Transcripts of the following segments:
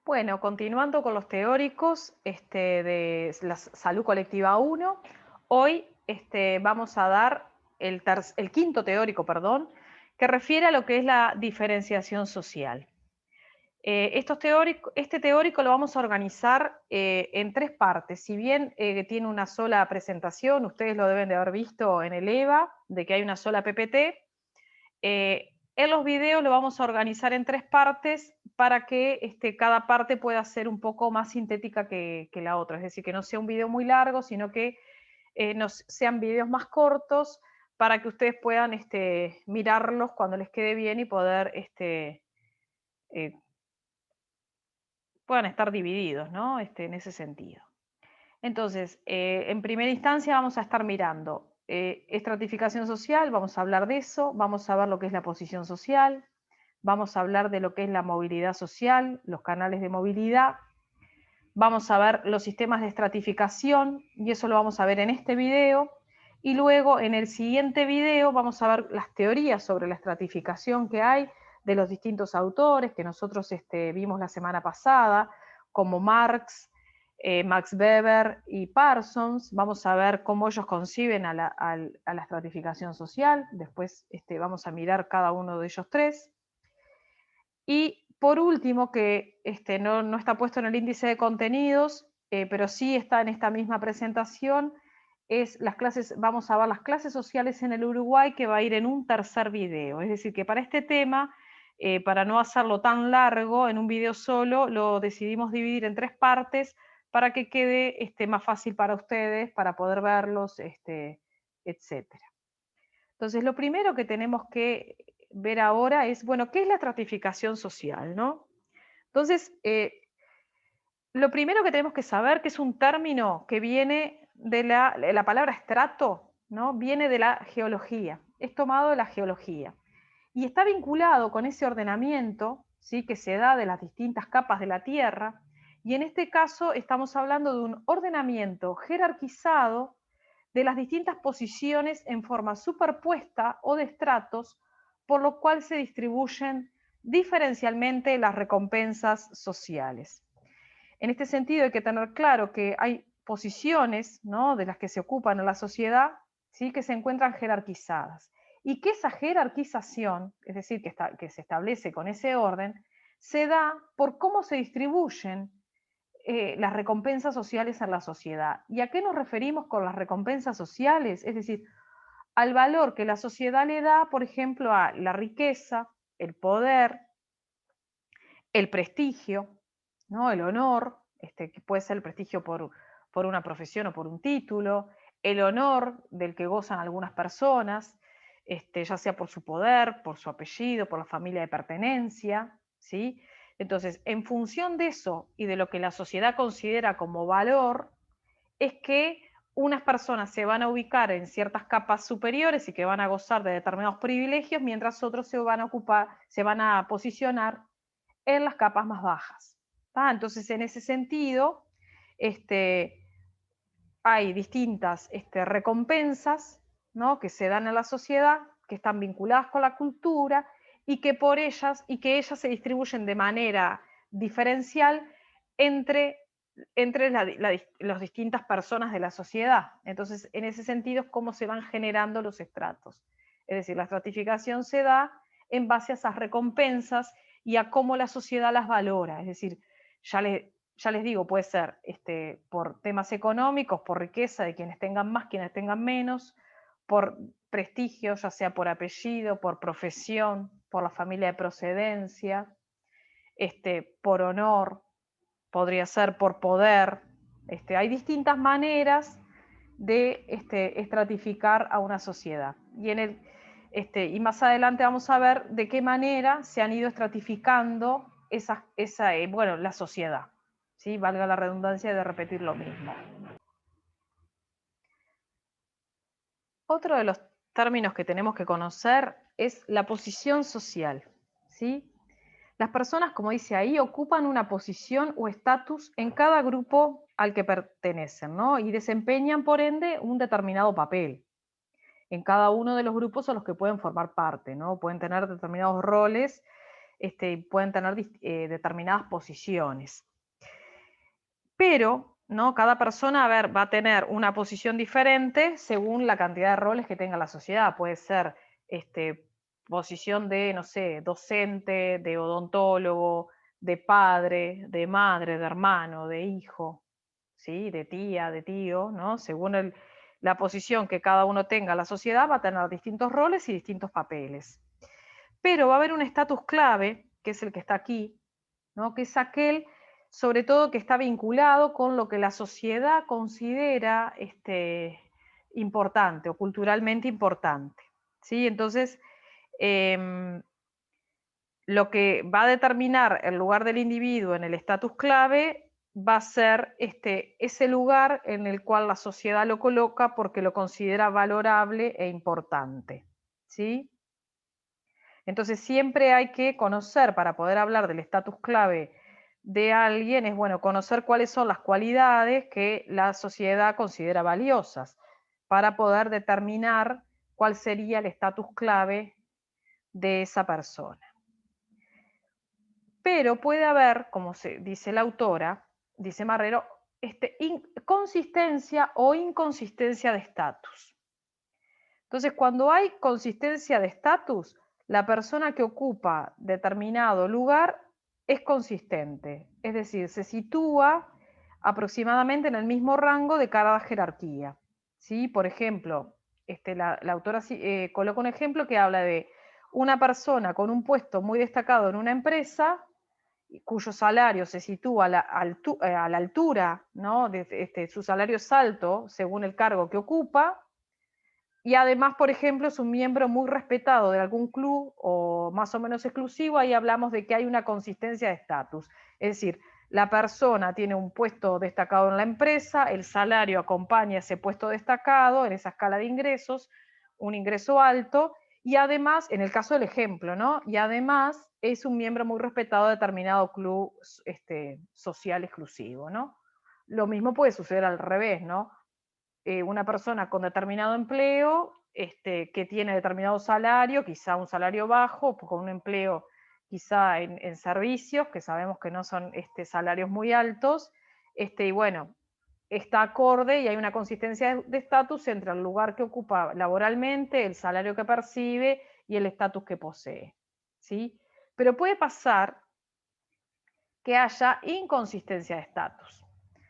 Bueno, continuando con los teóricos de la salud colectiva 1, hoy vamos a dar el quinto teórico, perdón, que refiere a lo que es la diferenciación social. Este teórico lo vamos a organizar en tres partes. Si bien tiene una sola presentación, ustedes lo deben de haber visto en el EVA, de que hay una sola PPT, en los videos lo vamos a organizar en tres partes para que cada parte pueda ser un poco más sintética que la otra. Es decir, que no sea un video muy largo, sino que sean videos más cortos para que ustedes puedan mirarlos cuando les quede bien y poder eh, puedan estar divididos, ¿no? En ese sentido. Entonces, en primera instancia vamos a estar mirando estratificación social, vamos a hablar de eso, vamos a ver lo que es la posición social, vamos a hablar de lo que es la movilidad social, los canales de movilidad, vamos a ver los sistemas de estratificación, y eso lo vamos a ver en este video, y luego en el siguiente video vamos a ver las teorías sobre la estratificación que hay de los distintos autores que nosotros vimos la semana pasada, como Marx, Max Weber y Parsons. Vamos a ver cómo ellos conciben a la estratificación social, después vamos a mirar cada uno de ellos tres. Y por último, que no está puesto en el índice de contenidos, pero sí está en esta misma presentación, es las clases, vamos a ver las clases sociales en el Uruguay, que va a ir en un tercer video. Es decir, que para este tema, para no hacerlo tan largo en un video solo, lo decidimos dividir en tres partes para que quede más fácil para ustedes, para poder verlos, etcétera. Entonces, lo primero que tenemos que ver ahora es, bueno, ¿qué es la estratificación social, no? Entonces, lo primero que tenemos que saber que es un término que viene de la palabra estrato, ¿no? Viene de la geología, es tomado de la geología y está vinculado con ese ordenamiento, ¿sí? Que se da de las distintas capas de la Tierra, y en este caso estamos hablando de un ordenamiento jerarquizado de las distintas posiciones en forma superpuesta o de estratos, por lo cual se distribuyen diferencialmente las recompensas sociales. En este sentido hay que tener claro que hay posiciones, ¿no?, de las que se ocupan en la sociedad, ¿sí?, que se encuentran jerarquizadas y que esa jerarquización, es decir, que se establece con ese orden, se da por cómo se distribuyen las recompensas sociales en la sociedad. ¿Y a qué nos referimos con las recompensas sociales? Es decir, al valor que la sociedad le da, por ejemplo, a la riqueza, el poder, el prestigio, ¿no? El honor, que puede ser el prestigio por una profesión o por un título, el honor del que gozan algunas personas, ya sea por su poder, por su apellido, por la familia de pertenencia, ¿sí? Entonces, en función de eso y de lo que la sociedad considera como valor, es que unas personas se van a ubicar en ciertas capas superiores y que van a gozar de determinados privilegios, mientras otros se van a posicionar en las capas más bajas. Entonces, en ese sentido, este, hay distintas recompensas, ¿no?, que se dan en la sociedad, que están vinculadas con la cultura y que ellas se distribuyen de manera diferencial entre, las distintas personas de la sociedad. Entonces, en ese sentido es cómo se van generando los estratos. Es decir, la estratificación se da en base a esas recompensas y a cómo la sociedad las valora. Es decir, ya les digo, puede ser por temas económicos, por riqueza de quienes tengan más, quienes tengan menos, por prestigio, ya sea por apellido, por profesión, por la familia de procedencia, por honor, podría ser por poder. Hay distintas maneras de estratificar a una sociedad. Y más adelante vamos a ver de qué manera se han ido estratificando la sociedad. ¿Sí? Valga la redundancia de repetir lo mismo. Otro de los términos que tenemos que conocer es la posición social. ¿Sí? Las personas, como dice ahí, ocupan una posición o estatus en cada grupo al que pertenecen, ¿no? Y desempeñan, por ende, un determinado papel en cada uno de los grupos a los que pueden formar parte, ¿no? Pueden tener determinados roles pueden tener determinadas posiciones. Pero, ¿no? Cada persona, a ver, va a tener una posición diferente según la cantidad de roles que tenga la sociedad. Puede ser posición de, no sé, docente, de odontólogo, de padre, de madre, de hermano, de hijo, ¿sí? De tía, de tío, ¿no? Según la posición que cada uno tenga en la sociedad, va a tener distintos roles y distintos papeles. Pero va a haber un estatus clave, que es el que está aquí, ¿no? Que es aquel, sobre todo, que está vinculado con lo que la sociedad considera importante o culturalmente importante, ¿sí? Entonces, lo que va a determinar el lugar del individuo en el estatus clave va a ser ese lugar en el cual la sociedad lo coloca porque lo considera valorable e importante, ¿sí? Entonces siempre hay que conocer, para poder hablar del estatus clave de alguien, es bueno conocer cuáles son las cualidades que la sociedad considera valiosas para poder determinar cuál sería el estatus clave de esa persona. Pero puede haber, como se dice la autora, dice Marrero, consistencia o inconsistencia de estatus. Entonces, cuando hay consistencia de estatus, la persona que ocupa determinado lugar es consistente, es decir, se sitúa aproximadamente en el mismo rango de cada jerarquía, ¿sí? Por ejemplo, la autora coloca un ejemplo que habla de una persona con un puesto muy destacado en una empresa, cuyo salario se sitúa a la altura, ¿no? Su salario es alto según el cargo que ocupa, y además, por ejemplo, es un miembro muy respetado de algún club o más o menos exclusivo, ahí hablamos de que hay una consistencia de estatus. Es decir, la persona tiene un puesto destacado en la empresa, el salario acompaña ese puesto destacado en esa escala de ingresos, un ingreso alto, y además, en el caso del ejemplo, ¿no? Y además es un miembro muy respetado de determinado club social exclusivo, ¿no? Lo mismo puede suceder al revés, ¿no? Una persona con determinado empleo, que tiene determinado salario, quizá un salario bajo, con un empleo quizá en servicios, que sabemos que no son salarios muy altos, y bueno, está acorde y hay una consistencia de estatus entre el lugar que ocupa laboralmente, el salario que percibe y el estatus que posee, ¿sí? Pero puede pasar que haya inconsistencia de estatus.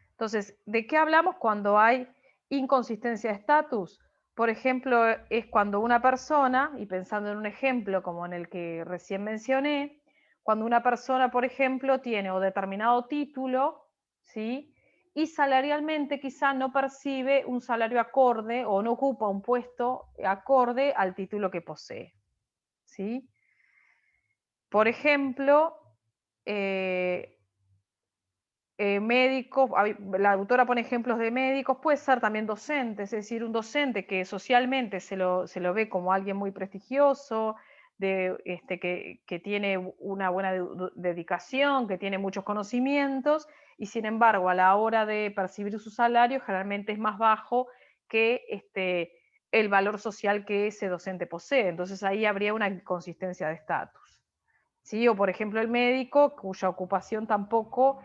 Entonces, ¿de qué hablamos cuando hay inconsistencia de estatus? Por ejemplo, es cuando una persona, y pensando en un ejemplo como en el que recién mencioné, cuando una persona, por ejemplo, tiene o determinado título, ¿sí? Y salarialmente quizá no percibe un salario acorde o no ocupa un puesto acorde al título que posee, ¿sí? Por ejemplo, médicos, la autora pone ejemplos de médicos, puede ser también docentes, es decir, un docente que socialmente se lo ve como alguien muy prestigioso, que tiene una buena dedicación, que tiene muchos conocimientos, y sin embargo a la hora de percibir su salario generalmente es más bajo que el valor social que ese docente posee. Entonces ahí habría una inconsistencia de estatus, ¿sí? O por ejemplo el médico, cuya ocupación tampoco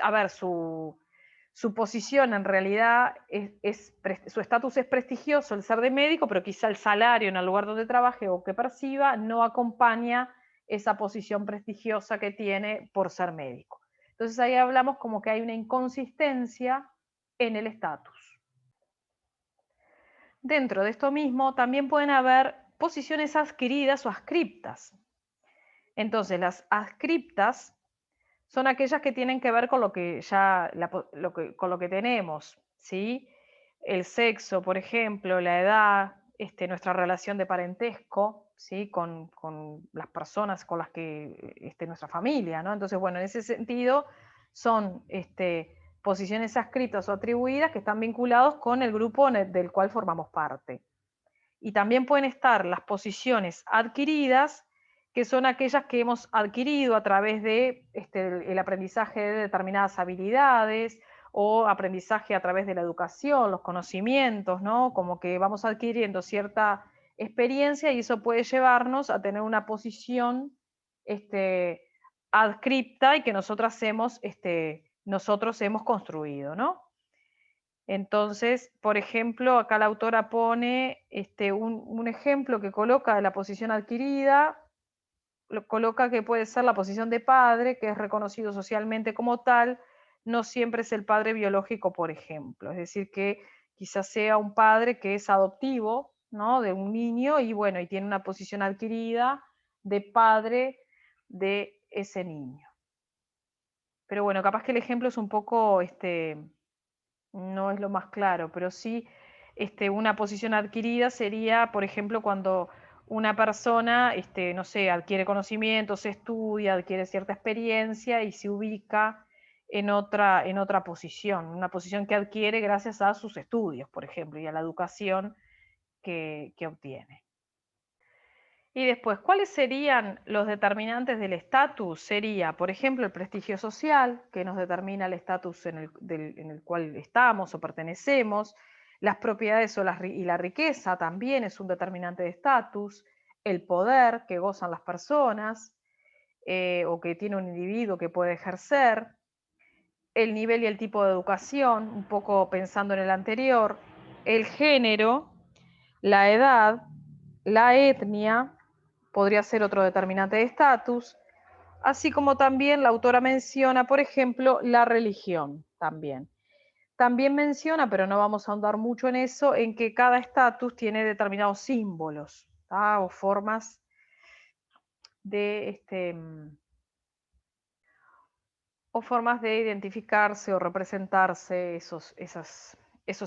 a ver, su posición en realidad su estatus es prestigioso, el ser de médico, pero quizá el salario en el lugar donde trabaje o que perciba no acompaña esa posición prestigiosa que tiene por ser médico. Entonces ahí hablamos como que hay una inconsistencia en el estatus. Dentro de esto mismo también pueden haber posiciones adquiridas o ascriptas. Entonces las ascriptas son aquellas que tienen que ver con lo que ya con lo que tenemos, ¿sí? El sexo, por ejemplo, la edad, nuestra relación de parentesco, ¿sí? Con las personas con las que nuestra familia, ¿no? Entonces, bueno, en ese sentido son posiciones adscritas o atribuidas que están vinculados con el grupo del cual formamos parte. Y también pueden estar las posiciones adquiridas, que son aquellas que hemos adquirido a través de el aprendizaje de determinadas habilidades o aprendizaje a través de la educación, los conocimientos, ¿no? Como que vamos adquiriendo cierta experiencia y eso puede llevarnos a tener una posición adscripta y que nosotros hemos construido, ¿no? Entonces, por ejemplo, acá la autora pone un ejemplo que coloca de la posición adquirida, coloca que puede ser la posición de padre, que es reconocido socialmente como tal, no siempre es el padre biológico, por ejemplo. Es decir, que quizás sea un padre que es adoptivo, ¿no? De un niño y bueno, y tiene una posición adquirida de padre de ese niño. Pero bueno, capaz que el ejemplo es un poco, no es lo más claro, pero sí una posición adquirida sería, por ejemplo, cuando una persona, no sé, adquiere conocimientos, estudia, adquiere cierta experiencia y se ubica en otra posición, una posición que adquiere gracias a sus estudios, por ejemplo, y a la educación que obtiene. Y después, ¿cuáles serían los determinantes del estatus? Sería, por ejemplo, el prestigio social, que nos determina el estatus en el cual estamos o pertenecemos, las propiedades y la riqueza también es un determinante de estatus, el poder que gozan las personas o que tiene un individuo que puede ejercer, el nivel y el tipo de educación, un poco pensando en el anterior, el género, la edad, la etnia, podría ser otro determinante de estatus, así como también la autora menciona, por ejemplo, la religión también. También menciona, pero no vamos a ahondar mucho en eso, en que cada estatus tiene determinados símbolos o formas de identificarse o representarse esos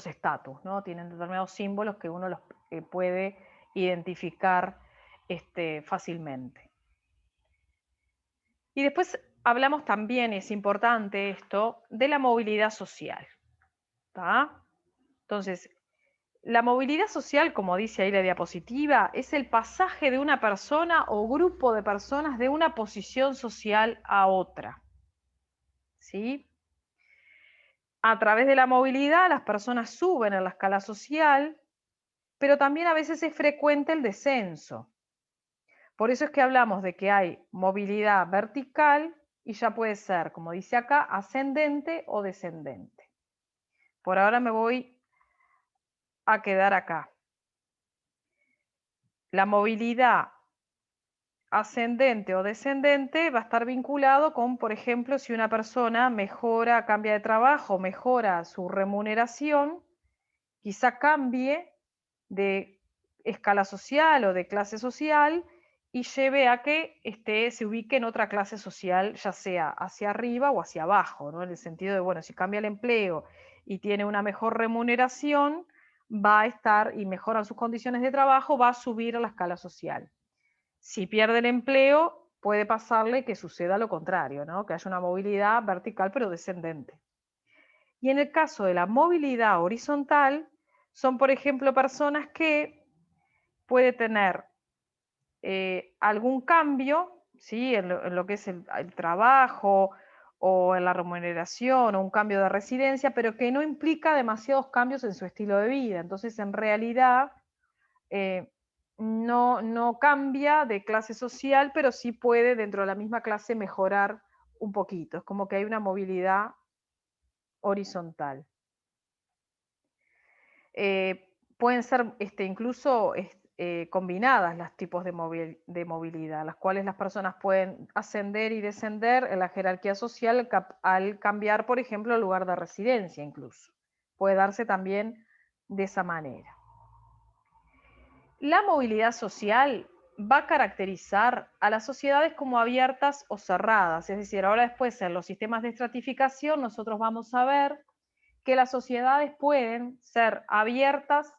estatus, ¿no? Tienen determinados símbolos que uno los puede identificar fácilmente. Y después hablamos también, es importante esto, de la movilidad social. ¿Tá? Entonces, la movilidad social, como dice ahí la diapositiva, es el pasaje de una persona o grupo de personas de una posición social a otra. ¿Sí? A través de la movilidad, las personas suben en la escala social, pero también a veces es frecuente el descenso. Por eso es que hablamos de que hay movilidad vertical y ya puede ser, como dice acá, ascendente o descendente. Por ahora me voy a quedar acá. La movilidad ascendente o descendente va a estar vinculado con, por ejemplo, si una persona mejora, cambia de trabajo, mejora su remuneración, quizá cambie de escala social o de clase social y lleve a que se ubique en otra clase social, ya sea hacia arriba o hacia abajo, ¿no? En el sentido de, bueno, si cambia el empleo y tiene una mejor remuneración, va a estar y mejoran sus condiciones de trabajo, va a subir a la escala social. Si pierde el empleo, puede pasarle que suceda lo contrario, ¿no? Que haya una movilidad vertical pero descendente. Y en el caso de la movilidad horizontal, son, por ejemplo, personas que puede tener algún cambio, ¿sí? En lo que es el trabajo o en la remuneración o un cambio de residencia, pero que no implica demasiados cambios en su estilo de vida. Entonces, en realidad, no cambia de clase social, pero sí puede dentro de la misma clase mejorar un poquito. Es como que hay una movilidad horizontal. Pueden ser incluso combinadas los tipos de movilidad, las cuales las personas pueden ascender y descender en la jerarquía social al cambiar, por ejemplo, el lugar de residencia incluso. Puede darse también de esa manera. La movilidad social va a caracterizar a las sociedades como abiertas o cerradas, es decir, ahora después en los sistemas de estratificación nosotros vamos a ver que las sociedades pueden ser abiertas,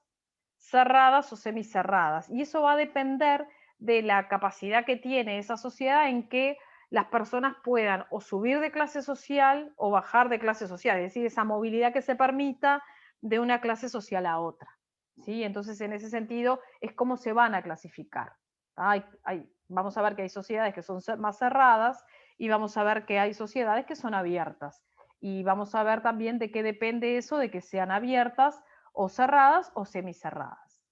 cerradas o semicerradas. Y eso va a depender de la capacidad que tiene esa sociedad en que las personas puedan o subir de clase social o bajar de clase social, es decir, esa movilidad que se permita de una clase social a otra. ¿Sí? Entonces, en ese sentido, es cómo se van a clasificar. Vamos a ver que hay sociedades que son más cerradas y vamos a ver que hay sociedades que son abiertas. Y vamos a ver también de qué depende eso de que sean abiertas o cerradas o semicerradas.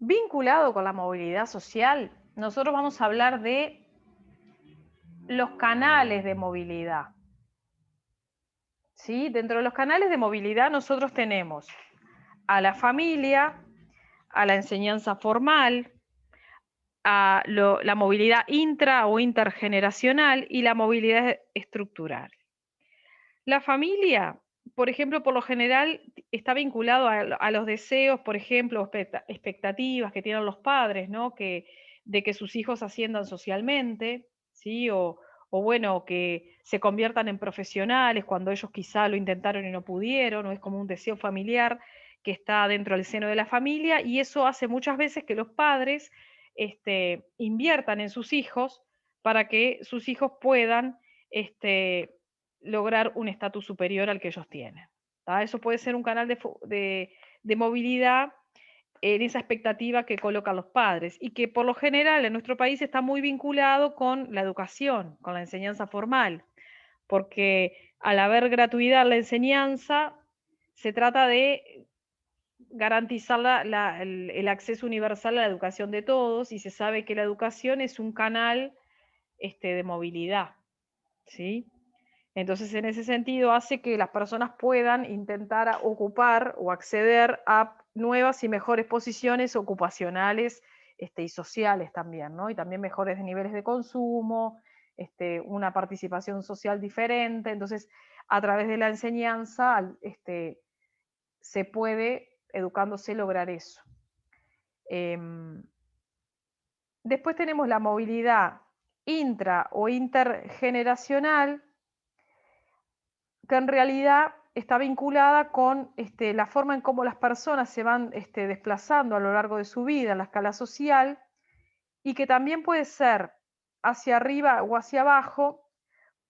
Vinculado con la movilidad social, nosotros vamos a hablar de los canales de movilidad. ¿Sí? Dentro de los canales de movilidad nosotros tenemos a la familia, a la enseñanza formal, a la movilidad intra o intergeneracional y la movilidad estructural. La familia, por ejemplo, por lo general está vinculado a los deseos, por ejemplo, expectativas que tienen los padres, ¿no? De que sus hijos asciendan socialmente, ¿sí? O bueno, que se conviertan en profesionales cuando ellos quizá lo intentaron y no pudieron, o es como un deseo familiar que está dentro del seno de la familia, y eso hace muchas veces que los padres inviertan en sus hijos para que sus hijos puedan lograr un estatus superior al que ellos tienen. ¿Tá? Eso puede ser un canal de movilidad en esa expectativa que colocan los padres y que por lo general en nuestro país está muy vinculado con la educación, con la enseñanza formal, porque al haber gratuidad en la enseñanza, se trata de garantizar el acceso universal a la educación de todos y se sabe que la educación es un canal de movilidad, ¿sí? Entonces, en ese sentido, hace que las personas puedan intentar ocupar o acceder a nuevas y mejores posiciones ocupacionales y sociales también, ¿no? Y también mejores niveles de consumo, una participación social diferente. Entonces, a través de la enseñanza, se puede, educándose, lograr eso. Después tenemos la movilidad intra o intergeneracional, que en realidad está vinculada con la forma en cómo las personas se van desplazando a lo largo de su vida en la escala social y que también puede ser hacia arriba o hacia abajo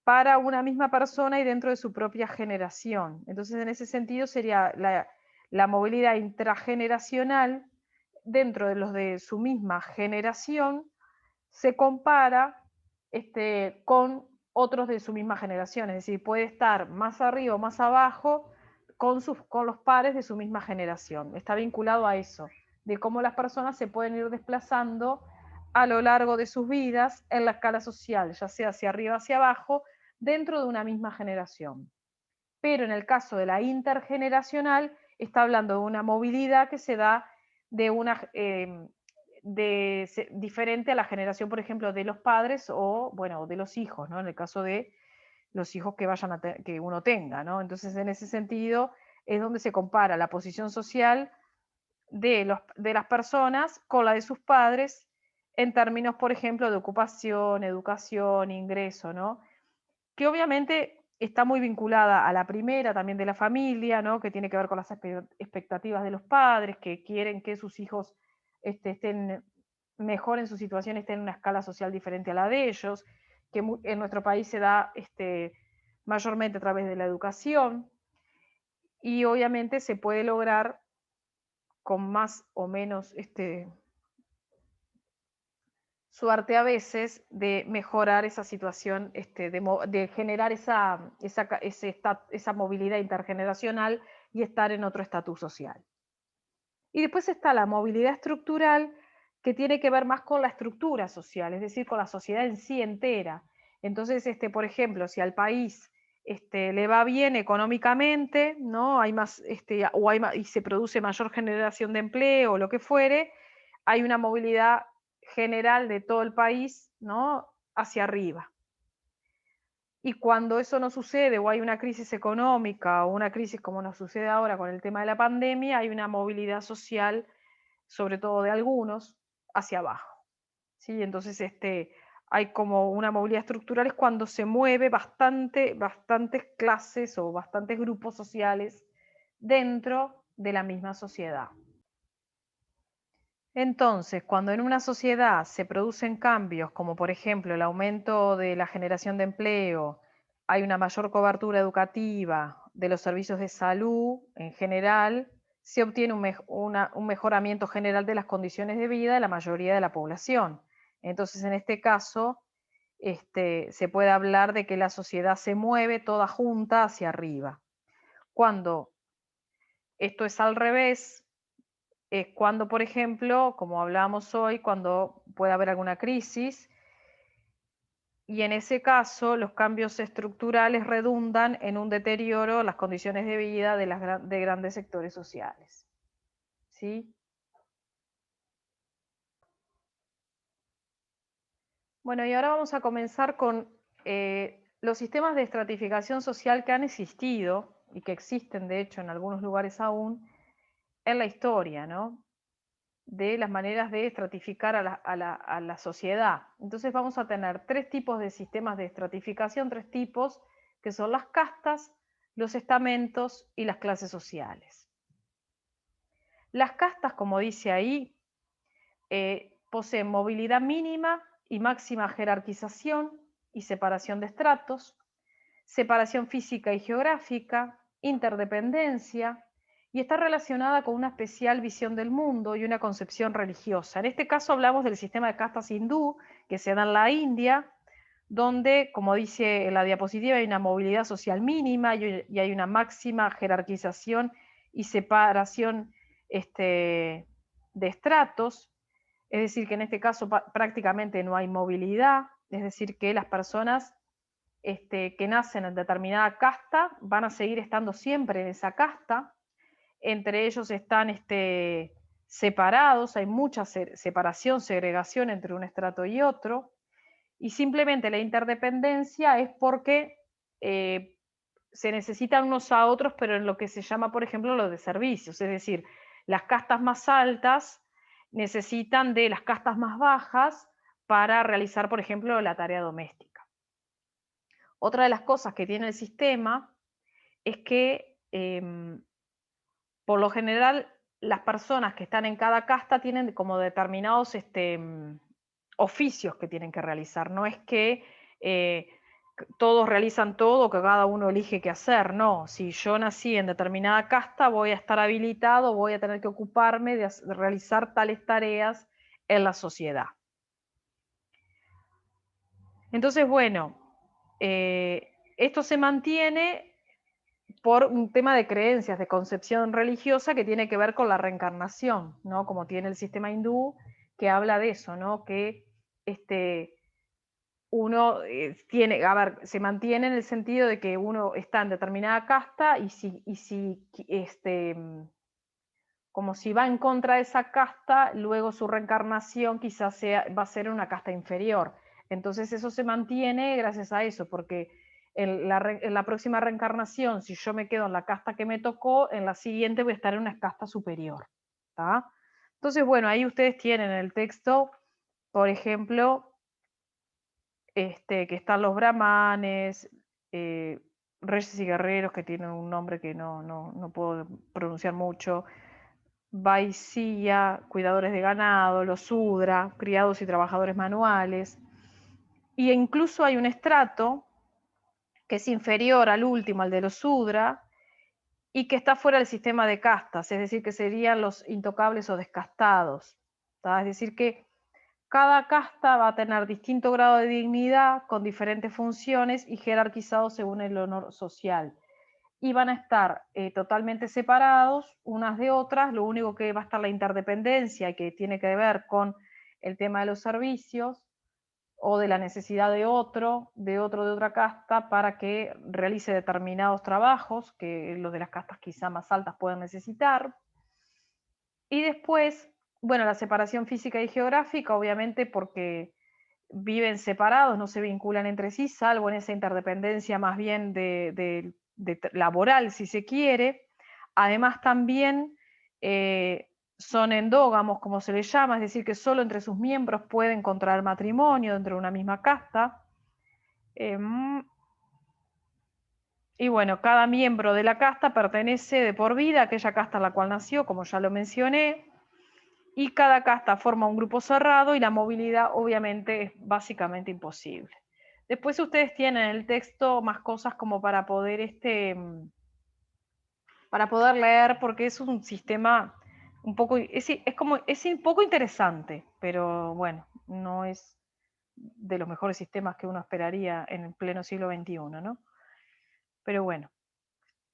para una misma persona y dentro de su propia generación. Entonces, en ese sentido sería la movilidad intrageneracional dentro de los de su misma generación, se compara con otros de su misma generación, es decir, puede estar más arriba o más abajo con los pares de su misma generación. Está vinculado a eso, de cómo las personas se pueden ir desplazando a lo largo de sus vidas en la escala social, ya sea hacia arriba o hacia abajo, dentro de una misma generación. Pero en el caso de la intergeneracional, está hablando de una movilidad que se da de una diferente a la generación, por ejemplo, de los padres o, bueno, de los hijos, ¿no? En el caso de los hijos que, que uno tenga, ¿no? Entonces, en ese sentido, es donde se compara la posición social de las personas con la de sus padres en términos, por ejemplo, de ocupación, educación, ingreso, ¿no? Que obviamente está muy vinculada a la primera, también de la familia, ¿no? Que tiene que ver con las expectativas de los padres, que quieren que sus hijos estén mejor en su situación, estén en una escala social diferente a la de ellos, que en nuestro país se da mayormente a través de la educación, y obviamente se puede lograr con más o menos suerte a veces de mejorar esa situación, de generar esa movilidad intergeneracional y estar en otro estatus social. Y después está la movilidad estructural, que tiene que ver más con la estructura social, es decir, con la sociedad en sí entera. Entonces, por ejemplo, si al país le va bien económicamente, ¿no? Hay más, y se produce mayor generación de empleo o lo que fuere, hay una movilidad general de todo el país, ¿no? Hacia arriba. Y cuando eso no sucede o hay una crisis económica o una crisis como nos sucede ahora con el tema de la pandemia, hay una movilidad social, sobre todo de algunos, hacia abajo. ¿Sí? Entonces hay como una movilidad estructural, es cuando se mueve bastantes clases o bastantes grupos sociales dentro de la misma sociedad. Entonces, cuando en una sociedad se producen cambios, como por ejemplo el aumento de la generación de empleo, hay una mayor cobertura educativa de los servicios de salud en general, se obtiene un mejoramiento general de las condiciones de vida de la mayoría de la población. Entonces, en este caso, se puede hablar de que la sociedad se mueve toda junta hacia arriba. Cuando esto es al revés, es cuando, por ejemplo, como hablábamos hoy, cuando puede haber alguna crisis, y en ese caso los cambios estructurales redundan en un deterioro de las condiciones de vida de grandes sectores sociales. ¿Sí? Bueno, y ahora vamos a comenzar con los sistemas de estratificación social que han existido y que existen, de hecho, en algunos lugares aún, en la historia, ¿no? De las maneras de estratificar a la sociedad. Entonces vamos a tener tres tipos de sistemas de estratificación, tres tipos, que son las castas, los estamentos y las clases sociales. Las castas, como dice ahí, poseen movilidad mínima y máxima jerarquización y separación de estratos, separación física y geográfica, interdependencia, y está relacionada con una especial visión del mundo y una concepción religiosa. En este caso hablamos del sistema de castas hindú que se da en la India, donde, como dice en la diapositiva, hay una movilidad social mínima y hay una máxima jerarquización y separación de estratos, es decir, que en este caso prácticamente no hay movilidad, es decir, que las personas que nacen en determinada casta van a seguir estando siempre en esa casta, entre ellos están separados, hay mucha separación, segregación entre un estrato y otro, y simplemente la interdependencia es porque se necesitan unos a otros, pero en lo que se llama, por ejemplo, lo de servicios, es decir, las castas más altas necesitan de las castas más bajas para realizar, por ejemplo, la tarea doméstica. Otra de las cosas que tiene el sistema es que, por lo general, las personas que están en cada casta tienen como determinados oficios que tienen que realizar. No es que todos realizan todo, que cada uno elige qué hacer. No, si yo nací en determinada casta, voy a estar habilitado, voy a tener que ocuparme de realizar tales tareas en la sociedad. Entonces, bueno, esto se mantiene por un tema de creencias, de concepción religiosa que tiene que ver con la reencarnación, ¿no? Como tiene el sistema hindú, que habla de eso, ¿no? Que uno tiene, a ver, se mantiene en el sentido de que uno está en determinada casta y si como si va en contra de esa casta, luego su reencarnación quizás va a ser una casta inferior. Entonces eso se mantiene gracias a eso, porque en la próxima reencarnación, si yo me quedo en la casta que me tocó, en la siguiente voy a estar en una casta superior. ¿Tá? Entonces, bueno, ahí ustedes tienen el texto, por ejemplo, que están los brahmanes, reyes y guerreros, que tienen un nombre que no puedo pronunciar mucho, Vaisya, cuidadores de ganado, los Sudra, criados y trabajadores manuales, y incluso hay un estrato que es inferior al último, al de los Sudra, y que está fuera del sistema de castas, es decir, que serían los intocables o descastados. ¿tá? Es decir, que cada casta va a tener distinto grado de dignidad, con diferentes funciones y jerarquizados según el honor social. Y van a estar totalmente separados unas de otras, lo único que va a estar la interdependencia, que tiene que ver con el tema de los servicios o de la necesidad de otro de otra casta para que realice determinados trabajos que los de las castas quizá más altas pueden necesitar. Y después, bueno, la separación física y geográfica, obviamente porque viven separados, no se vinculan entre sí, salvo en esa interdependencia más bien de laboral, si se quiere. Además también son endógamos, como se les llama, es decir, que solo entre sus miembros pueden contraer matrimonio dentro de una misma casta. Y bueno, cada miembro de la casta pertenece de por vida a aquella casta en la cual nació, como ya lo mencioné, y cada casta forma un grupo cerrado y la movilidad obviamente es básicamente imposible. Después ustedes tienen en el texto más cosas como para poder leer, porque es un sistema un poco, es un poco interesante, pero bueno, no es de los mejores sistemas que uno esperaría en el pleno siglo XXI, ¿no? Pero bueno,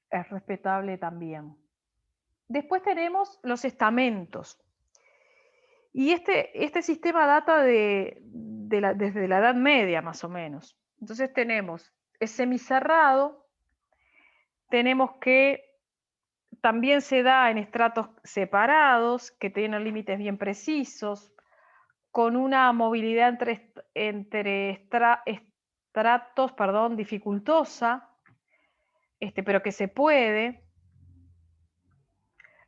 es respetable también. Después tenemos los estamentos. Y este sistema data desde la Edad Media, más o menos. Entonces tenemos, es semicerrado, tenemos que también se da en estratos separados, que tienen límites bien precisos, con una movilidad entre estratos, perdón, dificultosa, pero que se puede.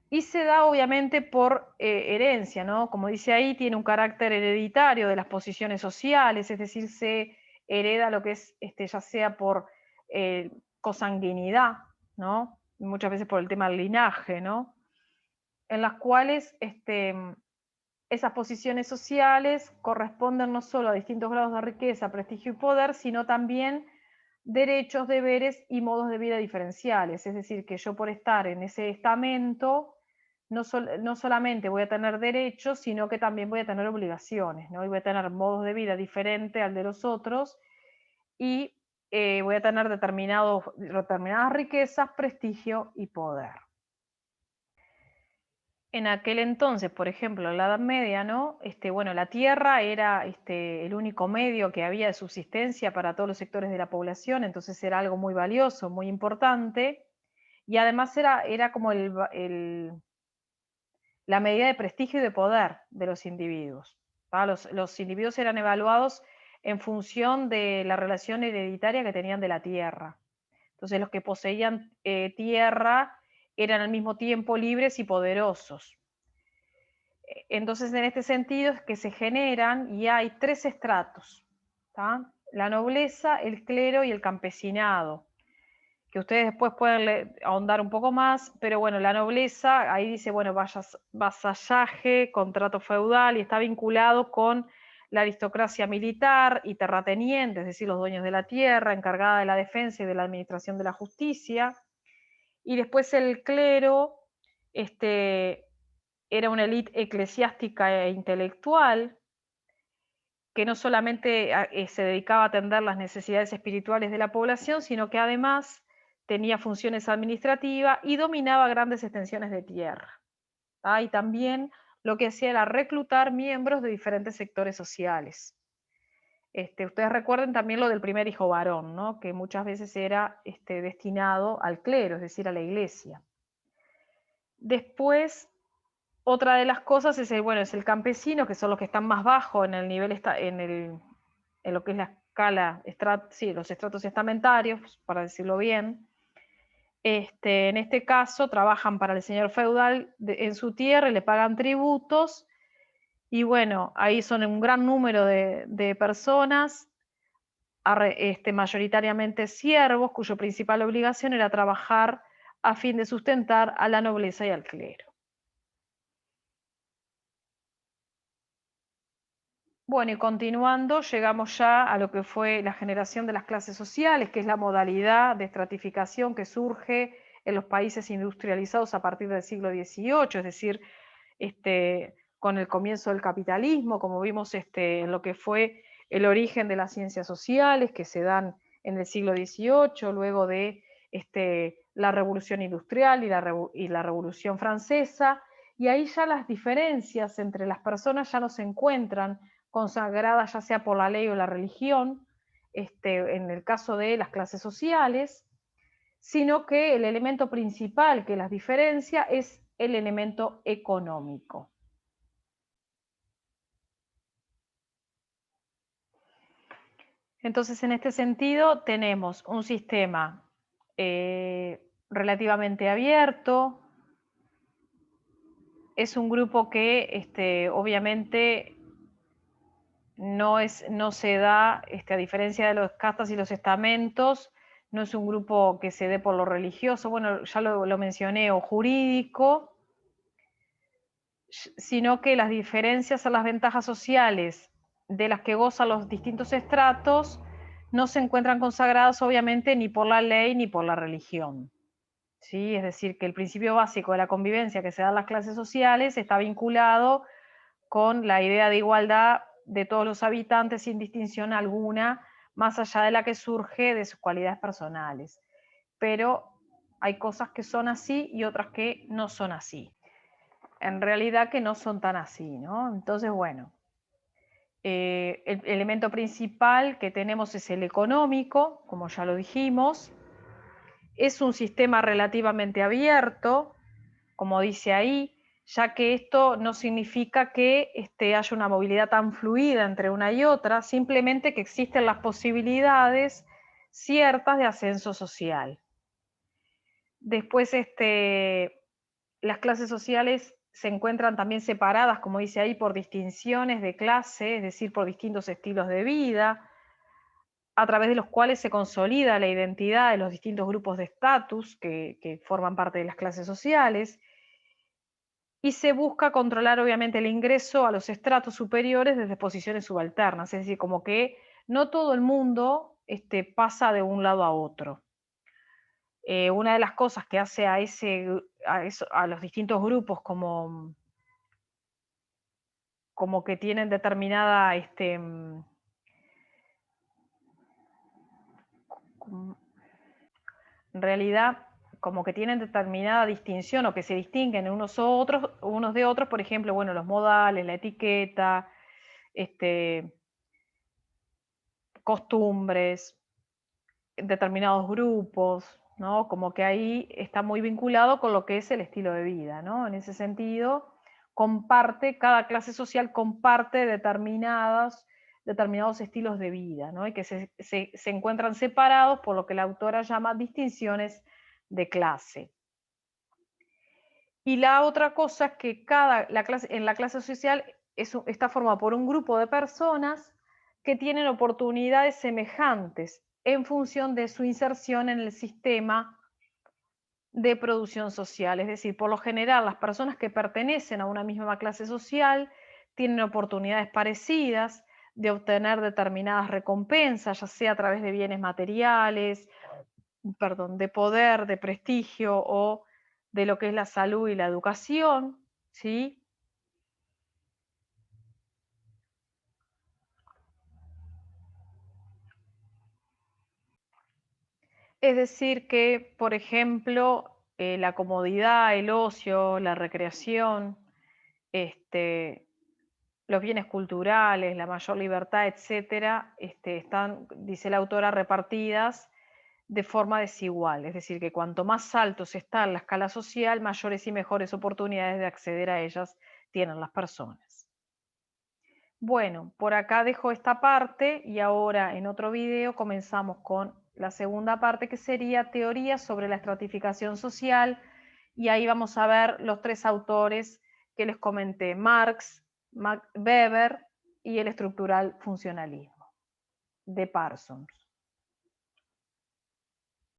Y se da obviamente por herencia, ¿no? Como dice ahí, tiene un carácter hereditario de las posiciones sociales, es decir, se hereda lo que es, ya sea por consanguinidad, ¿no? Muchas veces por el tema del linaje, ¿no? En las cuales esas posiciones sociales corresponden no solo a distintos grados de riqueza, prestigio y poder, sino también derechos, deberes y modos de vida diferenciales. Es decir, que yo por estar en ese estamento no solamente voy a tener derechos, sino que también voy a tener obligaciones, ¿no? Y voy a tener modos de vida diferentes al de los otros y voy a tener determinadas riquezas, prestigio y poder. En aquel entonces, por ejemplo, en la Edad Media, ¿no? Bueno, la tierra era el único medio que había de subsistencia para todos los sectores de la población, entonces era algo muy valioso, muy importante, y además era como la medida de prestigio y de poder de los individuos. Los individuos eran evaluados en función de la relación hereditaria que tenían de la tierra. Entonces los que poseían tierra eran al mismo tiempo libres y poderosos. Entonces, en este sentido es que se generan y hay tres estratos, ¿tá? La nobleza, el clero y el campesinado, que ustedes después pueden ahondar un poco más, pero bueno, la nobleza, ahí dice, bueno, vasallaje, contrato feudal, y está vinculado con la aristocracia militar y terrateniente, es decir, los dueños de la tierra, encargada de la defensa y de la administración de la justicia. Y después el clero, era una élite eclesiástica e intelectual que no solamente se dedicaba a atender las necesidades espirituales de la población, sino que además tenía funciones administrativas y dominaba grandes extensiones de tierra. Y también lo que hacía era reclutar miembros de diferentes sectores sociales. Ustedes recuerden también lo del primer hijo varón, ¿no? Que muchas veces era destinado al clero, es decir, a la iglesia. Después, otra de las cosas es el campesino, que son los que están más bajo en el nivel, en lo que es la escala, los estratos estamentarios, para decirlo bien. En este caso trabajan para el señor feudal en su tierra y le pagan tributos. Y bueno, ahí son un gran número de personas, mayoritariamente siervos, cuya principal obligación era trabajar a fin de sustentar a la nobleza y al clero. Bueno, y continuando, llegamos ya a lo que fue la generación de las clases sociales, que es la modalidad de estratificación que surge en los países industrializados a partir del siglo XVIII, es decir, con el comienzo del capitalismo, como vimos en lo que fue el origen de las ciencias sociales, que se dan en el siglo XVIII, luego de la Revolución Industrial y la Revolución Francesa, y ahí ya las diferencias entre las personas ya no se encuentran consagradas ya sea por la ley o la religión, en el caso de las clases sociales, sino que el elemento principal que las diferencia es el elemento económico. Entonces, en este sentido, tenemos un sistema relativamente abierto, es un grupo que obviamente no se da, a diferencia de los castas y los estamentos, no es un grupo que se dé por lo religioso, bueno, ya lo mencioné, o jurídico, sino que las diferencias a las ventajas sociales de las que gozan los distintos estratos no se encuentran consagradas obviamente ni por la ley ni por la religión. ¿Sí? Es decir, que el principio básico de la convivencia que se da en las clases sociales está vinculado con la idea de igualdad de todos los habitantes sin distinción alguna, más allá de la que surge de sus cualidades personales. Pero Hay cosas que son así y otras que no son así. En realidad que no son tan así, ¿no? Entonces, bueno, el elemento principal que tenemos es el económico, como ya lo dijimos. Es un sistema relativamente abierto, como dice ahí, ya que esto no significa que haya una movilidad tan fluida entre una y otra, simplemente que existen las posibilidades ciertas de ascenso social. Después, las clases sociales se encuentran también separadas, como dice ahí, por distinciones de clase, es decir, por distintos estilos de vida, a través de los cuales se consolida la identidad de los distintos grupos de estatus que forman parte de las clases sociales, y se busca controlar obviamente el ingreso a los estratos superiores desde posiciones subalternas, es decir, como que no todo el mundo pasa de un lado a otro. Una de las cosas que hace a los distintos grupos como que tienen determinada en realidad como que tienen determinada distinción o que se distinguen unos de otros, por ejemplo, bueno, los modales, la etiqueta, costumbres, determinados grupos, ¿no? Como que ahí está muy vinculado con lo que es el estilo de vida, ¿no? En ese sentido, cada clase social comparte determinados estilos de vida, ¿no? Y que se encuentran separados por lo que la autora llama distinciones de clase. Y la otra cosa es que en la clase social está formada por un grupo de personas que tienen oportunidades semejantes en función de su inserción en el sistema de producción social. Es decir, por lo general, las personas que pertenecen a una misma clase social tienen oportunidades parecidas de obtener determinadas recompensas, ya sea a través de bienes materiales, perdón, de poder, de prestigio o de lo que es la salud y la educación, ¿sí? Es decir que, por ejemplo, la comodidad, el ocio, la recreación, los bienes culturales, la mayor libertad, etcétera, están, dice la autora, repartidas de forma desigual. Es decir, que cuanto más altos está en la escala social, mayores y mejores oportunidades de acceder a ellas tienen las personas. Bueno, por acá dejo esta parte y ahora en otro video comenzamos con la segunda parte, que sería teoría sobre la estratificación social, y ahí vamos a ver los tres autores que les comenté: Marx, Weber y el estructural funcionalismo de Parsons.